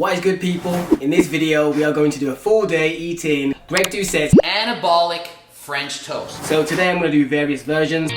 What is good, people? In this video we are going to do a full day eating Greg Doucette's Anabolic French Toast. So today I'm going to do various versions.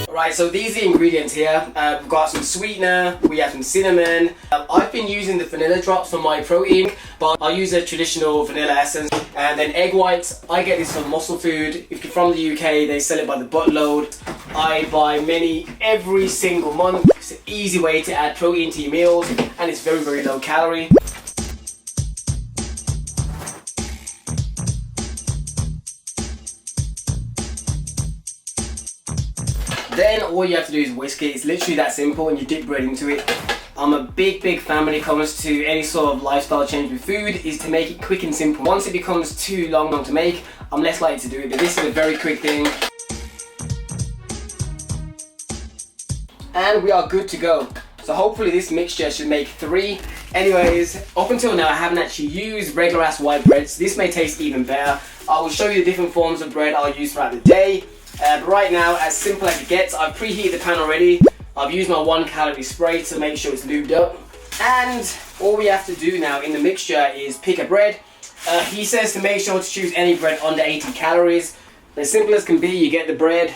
Right, so these are the ingredients here. We've got some sweetener, we have some cinnamon. I've been using the vanilla drops from MyProtein, but I'll use a traditional vanilla essence. And then egg whites, I get this from Musclefood. If you're from the UK, they sell it by the buttload. I buy many every single month. It's an easy way to add protein to your meals, and it's very, very low calorie. Then all you have to do is whisk it. It's literally that simple, and you dip bread into it. I'm a big fan when it comes to any sort of lifestyle change with food, is to make it quick and simple. Once it becomes too long to make, I'm less likely to do it, but this is a very quick thing. And we are good to go. So hopefully this mixture should make 3. Anyways, up until now I haven't actually used regular ass white bread, so this may taste even better. I will show you the different forms of bread I'll use throughout the day. But right now, as simple as it gets, I've preheated the pan already. I've used my 1 calorie spray to make sure it's lubed up. And all we have to do now in the mixture is pick a bread. He says to make sure to choose any bread under 80 calories. As simple as can be, you get the bread,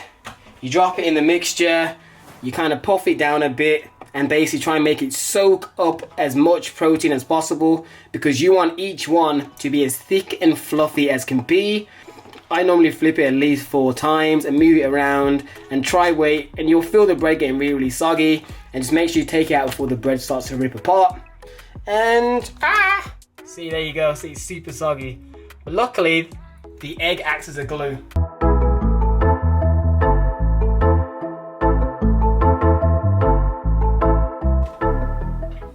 you drop it in the mixture, you kind of puff it down a bit, and basically try and make it soak up as much protein as possible, because you want each one to be as thick and fluffy as can be. I normally flip it at least 4 times and move it around and try weight, and you'll feel the bread getting really, really soggy. And just make sure you take it out before the bread starts to rip apart. And see, there you go. See, it's super soggy. But luckily, the egg acts as a glue.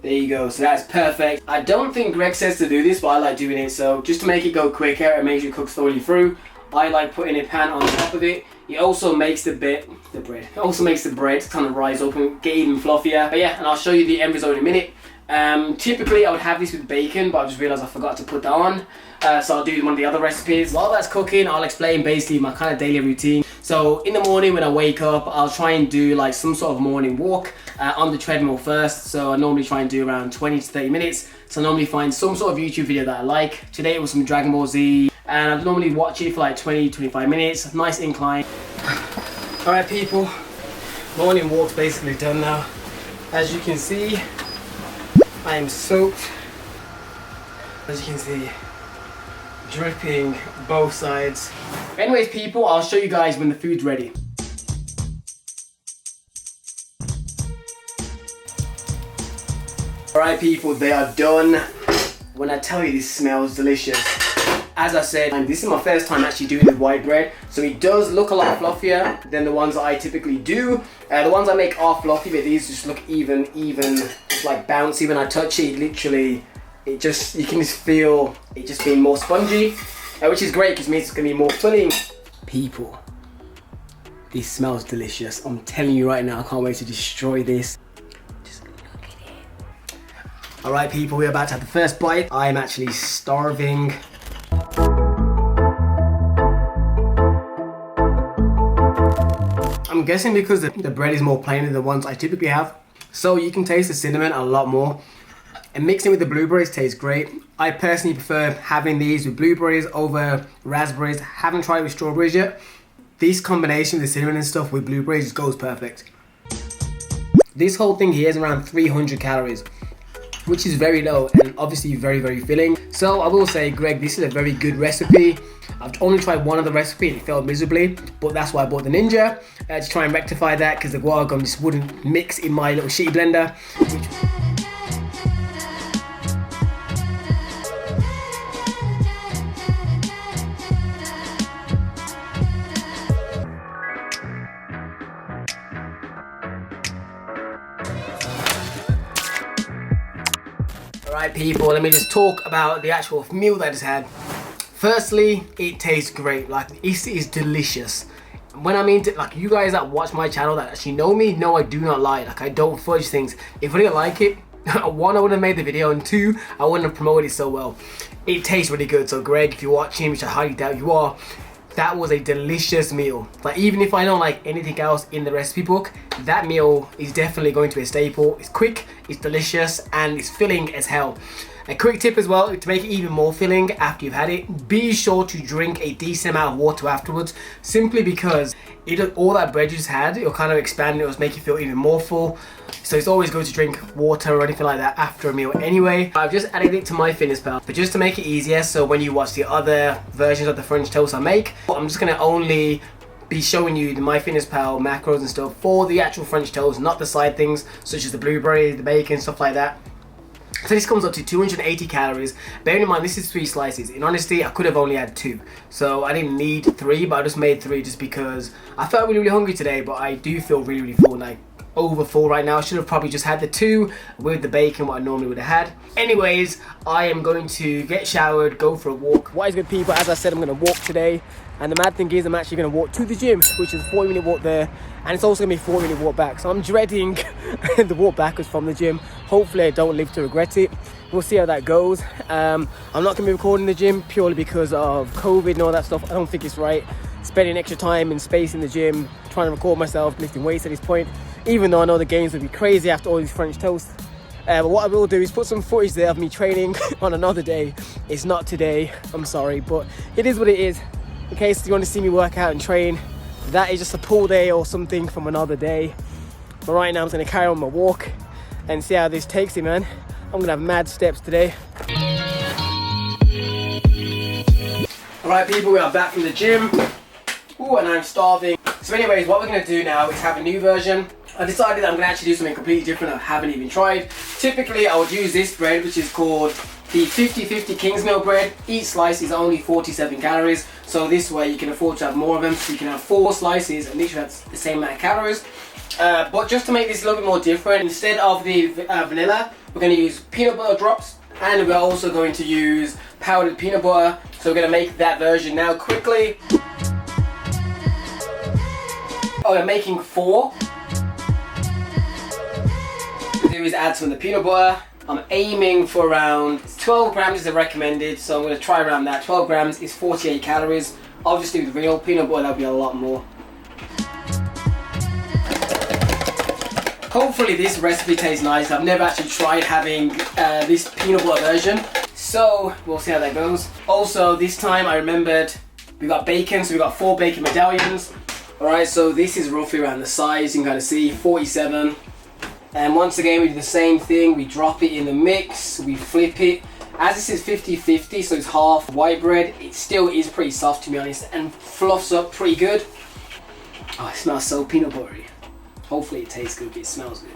There you go, so that's perfect. I don't think Greg says to do this, but I like doing it. So just to make it go quicker and make sure it cooks thoroughly through, I like putting a pan on top of it. It also makes it also makes the bread kind of rise up and get even fluffier. But yeah, and I'll show you the end result in a minute. Typically I would have this with bacon, but I just realised I forgot to put that on. So I'll do one of the other recipes. While that's cooking, I'll explain basically my kind of daily routine. So in the morning when I wake up, I'll try and do like some sort of morning walk on the treadmill first. So I normally try and do around 20 to 30 minutes. So I normally find some sort of YouTube video that I like. Today it was some Dragon Ball Z, and I normally watch it for like 20-25 minutes. Nice incline. Alright people, morning walk's basically done now. As you can see, I am soaked. As you can see, dripping both sides. Anyways people, I'll show you guys when the food's ready. Alright people, they are done. When I tell you this smells delicious. As I said, and this is my first time actually doing the white bread, so it does look a lot fluffier than the ones that I typically do. The ones I make are fluffy, but these just look even just like bouncy. When I touch it, literally, you can just feel it just being more spongy, which is great because it means it's going to be more filling. People, this smells delicious. I'm telling you right now, I can't wait to destroy this. Just look at it. Alright people, we're about to have the first bite. I am actually starving. I'm guessing because the bread is more plain than the ones I typically have, so you can taste the cinnamon a lot more. And mixing with the blueberries tastes great. I personally prefer having these with blueberries over raspberries. Haven't tried it with strawberries yet. This combination of the cinnamon and stuff with blueberries just goes perfect. This whole thing here is around 300 calories, which is very low and obviously very, very filling. So I will say, Greg, this is a very good recipe. I've only tried one of the recipe and it failed miserably, but that's why I bought the Ninja to try and rectify that, because the guar gum just wouldn't mix in my little shitty blender. Alright people, let me just talk about the actual meal that I just had. Firstly, it tastes great. Like, it is delicious. When I mean, like, you guys that watch my channel that actually know me, know I do not lie. Like, I don't fudge things. If I didn't like it, 1, I wouldn't have made the video, and 2, I wouldn't have promoted it so well. It tastes really good. So Greg, if you're watching, which I highly doubt you are, that was a delicious meal. Like, even if I don't like anything else in the recipe book, that meal is definitely going to be a staple. It's quick, it's delicious, and it's filling as hell. A quick tip as well, to make it even more filling after you've had it, be sure to drink a decent amount of water afterwards, simply because all that bread you just had, it'll kind of expand, it'll make you feel even more full. So it's always good to drink water or anything like that after a meal anyway. I've just added it to MyFitnessPal, but just to make it easier, so when you watch the other versions of the French toast I make, I'm just gonna only be showing you the MyFitnessPal macros and stuff for the actual French toast, not the side things such as the blueberry, the bacon, stuff like that. So this comes up to 280 calories. Bearing in mind this is 3 slices. In honesty, I could have only had 2. So I didn't need 3, but I just made 3 just because I felt really hungry today, but I do feel really full, like over full right now. I should have probably just had the 2 with the bacon, what I normally would have had. Anyways, I am going to get showered, go for a walk. What is good, people? As I said, I'm going to walk today. And the mad thing is, I'm actually going to walk to the gym, which is a 40-minute walk there. And it's also going to be a 40-minute walk back. So I'm dreading the walk backwards from the gym. Hopefully I don't live to regret it. We'll see how that goes. I'm not going to be recording the gym purely because of COVID and all that stuff. I don't think it's right spending extra time and space in the gym trying to record myself lifting weights at this point. Even though I know the games would be crazy after all these French toasts. But what I will do is put some footage there of me training on another day. It's not today, I'm sorry, but it is what it is. In case you want to see me work out and train, that is just a pull day or something from another day. But right now I'm just going to carry on my walk and see how this takes it, man. I'm going to have mad steps today. Alright people, we are back from the gym. Ooh, and I'm starving. So anyways, what we're going to do now is have a new version. I decided that I'm going to actually do something completely different I haven't even tried. Typically I would use this bread, which is called the 50-50 Kingsmill bread. Each slice is only 47 calories. So this way you can afford to have more of them. So you can have 4 slices and literally have the same amount of calories. But just to make this a little bit more different, instead of the vanilla, we're going to use peanut butter drops. And we're also going to use powdered peanut butter. So we're going to make that version now quickly. Oh, we're making 4. Do is add some of the peanut butter. I'm aiming for around 12 grams is the recommended, so I'm going to try around that. 12 grams is 48 calories. Obviously with real peanut butter that'll be a lot more. Hopefully this recipe tastes nice. I've never actually tried having this peanut butter version, so we'll see how that goes. Also this time I remembered we got bacon, so we got 4 bacon medallions. Alright, so this is roughly around the size, you can kind of see, 47. And once again we do the same thing, we drop it in the mix, we flip it. As this is 50-50, so it's half white bread, it still is pretty soft to be honest, and fluffs up pretty good. Oh, it smells so peanut buttery. Hopefully it tastes good, but it smells good.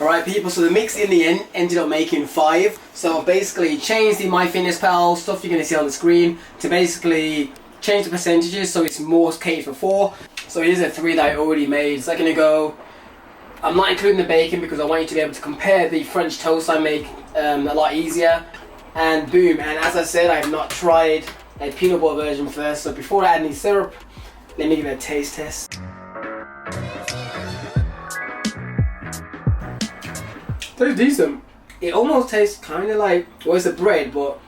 Alright people, so the mix in the end ended up making 5. So basically changed the MyFitnessPal stuff you're going to see on the screen to basically change the percentages so it's more catered for 4. So here's the 3 that I already made. So I'm going to go, I'm not including the bacon because I want you to be able to compare the French toast I make a lot easier. And boom, and as I said, I have not tried a peanut butter version first. So before I add any syrup, let me give it a taste test. Tastes decent. It almost tastes kind of like, well, it's a bread, but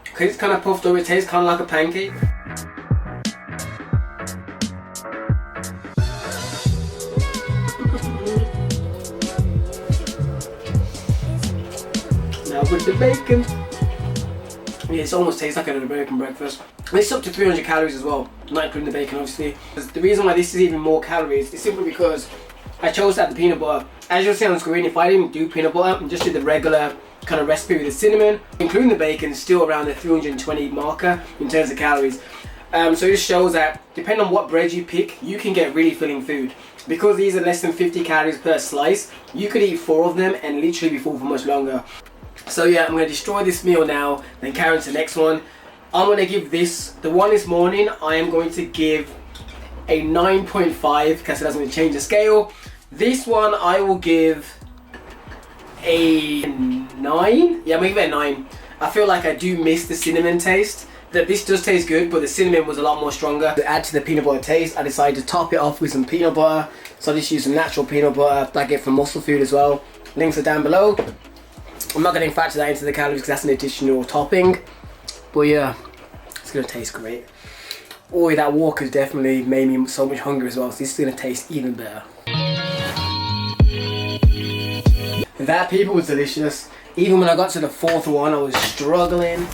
because it's kind of puffed up, it tastes kind of like a pancake. Now with the bacon. Yeah, it almost tastes like an American breakfast. It's up to 300 calories as well, not including the bacon obviously. The reason why this is even more calories is simply because I chose to add the peanut butter. As you'll see on the screen, if I didn't do peanut butter and just did the regular kind of recipe with the cinnamon, including the bacon, still around the 320 marker in terms of calories. So it just shows that depending on what bread you pick, you can get really filling food. Because these are less than 50 calories per slice, you could eat 4 of them and literally be full for much longer. So yeah, I'm going to destroy this meal now, then carry on to the next one. I'm going to give this, the one this morning, I am going to give a 9.5 because that's going to change the scale. This one I will give a 9. Yeah, I'm going to give it a 9. I feel like I do miss the cinnamon taste. That this does taste good, but the cinnamon was a lot more stronger. To add to the peanut butter taste, I decided to top it off with some peanut butter. So I just used some natural peanut butter that I get from Musclefood as well. Links are down below. I'm not going to factor that into the calories because that's an additional topping. But yeah, it's going to taste great. Oh, that walk has definitely made me so much hungrier as well. So this is going to taste even better. That, people, was delicious. Even when I got to the fourth one, I was struggling.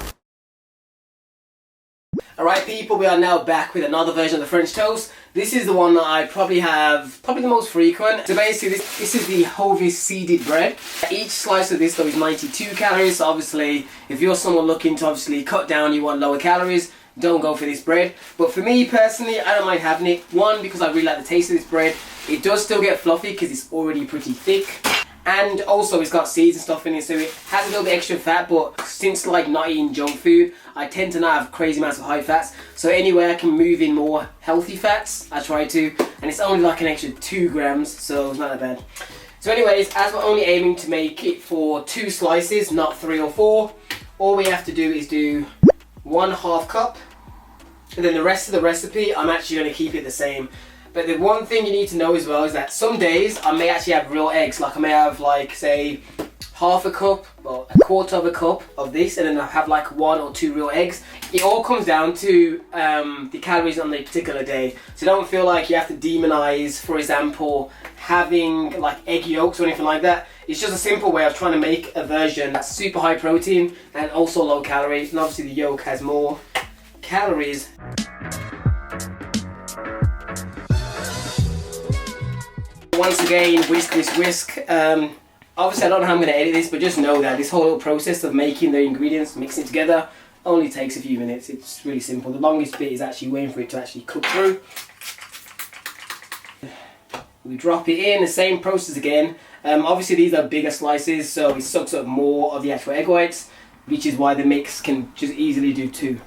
Alright people, we are now back with another version of the French toast. This is the one that I probably have, the most frequent. So basically this is the Hovis seeded bread. Each slice of this though is 92 calories, so obviously if you're someone looking to obviously cut down, you want lower calories, don't go for this bread. But for me personally, I don't mind having it. One, because I really like the taste of this bread. It does still get fluffy because it's already pretty thick. And also it's got seeds and stuff in it, so it has a little bit extra fat, but since like not eating junk food, I tend to not have crazy amounts of high fats. So anyway, I can move in more healthy fats, I try to, and it's only like an extra 2 grams, so it's not that bad. So anyways, as we're only aiming to make it for 2 slices, not 3 or 4, all we have to do is do 1/2 cup, and then the rest of the recipe, I'm actually going to keep it the same. But the one thing you need to know as well is that some days I may actually have real eggs. Like I may have like, say, 1/2 cup or 1/4 cup of this, and then I have like 1 or 2 real eggs. It all comes down to the calories on the particular day. So don't feel like you have to demonize, for example, having like egg yolks or anything like that. It's just a simple way of trying to make a version that's super high protein and also low calories. And obviously the yolk has more calories. Once again, whisk, whisk, whisk. Obviously I don't know how I'm going to edit this, but just know that this whole little process of making the ingredients, mixing it together, only takes a few minutes. It's really simple. The longest bit is actually waiting for it to actually cook through. We drop it in, the same process again. Obviously these are bigger slices, so it sucks up more of the actual egg whites, which is why the mix can just easily do 2.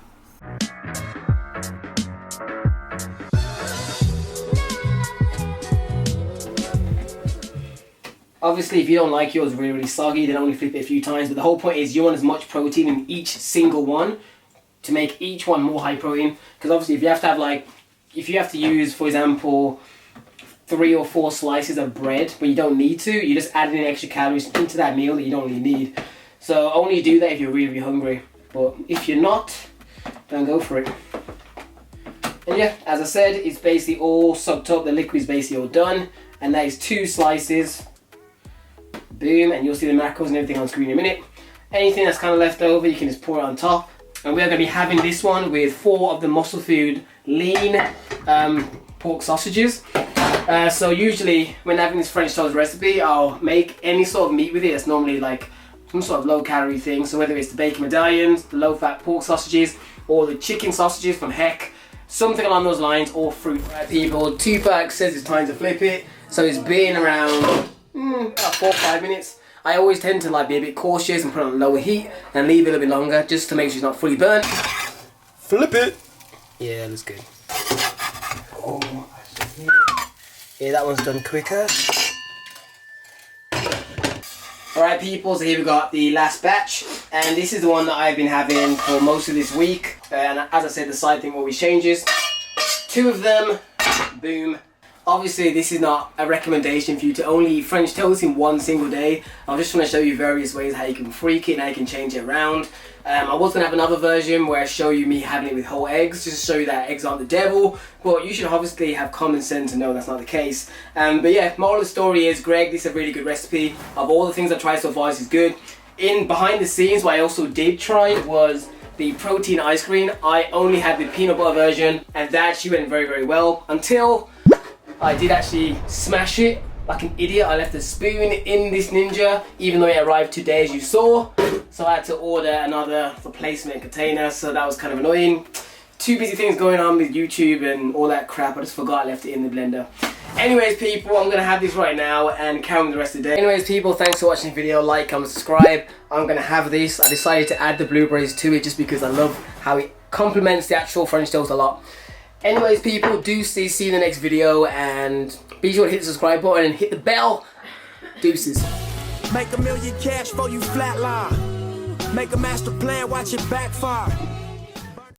Obviously, if you don't like yours really soggy, then only flip it a few times. But the whole point is you want as much protein in each single one to make each one more high protein. Because obviously, if you have to have like, if you have to use, for example, 3 or 4 slices of bread when you don't need to, you're just adding in extra calories into that meal that you don't really need. So only do that if you're really, really hungry. But if you're not, don't go for it. And yeah, as I said, it's basically all soaked up. The liquid is basically all done, and that is 2 slices. Boom, and you'll see the macros and everything on screen in a minute. Anything that's kind of left over, you can just pour it on top. And we're going to be having this one with 4 of the Musclefood lean pork sausages. So usually when having this French toast recipe, I'll make any sort of meat with it. It's normally like some sort of low calorie thing. So whether it's the bacon medallions, the low fat pork sausages, or the chicken sausages from Heck, something along those lines, or fruit. Right people, Tupac says it's time to flip it. So it's been around about 4 or 5 minutes. I always tend to like be a bit cautious and put it on lower heat and leave it a little bit longer just to make sure it's not fully burnt. Flip it. Yeah, that's good. Oh, yeah, that one's done quicker. Alright people, so here we got the last batch, and this is the one that I've been having for most of this week. And as I said, the side thing always changes. 2 of them, boom. Obviously this is not a recommendation for you to only eat French toast in one single day. I'm just trying to show you various ways how you can freak it and how you can change it around. I was going to have another version where I show you me having it with whole eggs, just to show you that eggs aren't the devil, but you should obviously have common sense and know that's not the case. But yeah, moral of the story is, Greg, this is a really good recipe. Of all the things I've tried so far, this is good. In behind the scenes, what I also did try was the protein ice cream. I only had the peanut butter version, and that actually went very, very well until I did actually smash it like an idiot. I left a spoon in this Ninja, even though it arrived today as you saw. So I had to order another replacement container, so that was kind of annoying. 2 busy things going on with YouTube and all that crap. I just forgot I left it in the blender. Anyways people, I'm going to have this right now and carry on the rest of the day. Anyways people, thanks for watching the video. Like, comment, subscribe. I'm going to have this. I decided to add the blueberries to it just because I love how it complements the actual French toast a lot. Anyways people, see you in the next video, and be sure to hit the subscribe button and hit the bell. Deuces. Make $1 million cash for you flatline. Make a master plan, watch it backfire.